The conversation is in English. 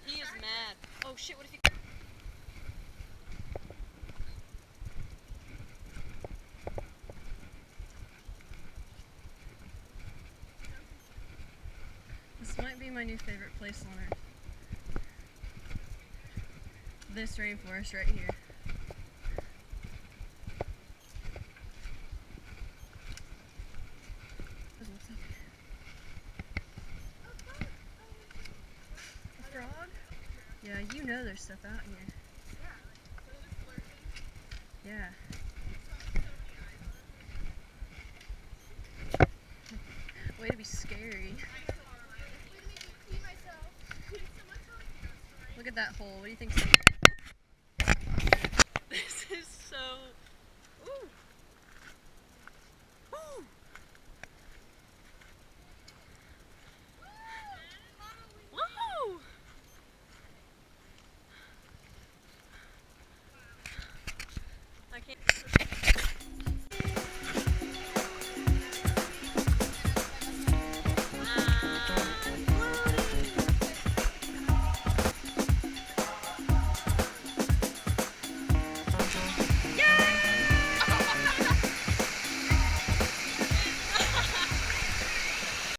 He is mad. Oh shit, what if he... This might be my new favorite place on Earth. This rainforest right here. A frog? Yeah, you know there's stuff out here. Yeah. Way to be scary. Look at that hole. What do you think's in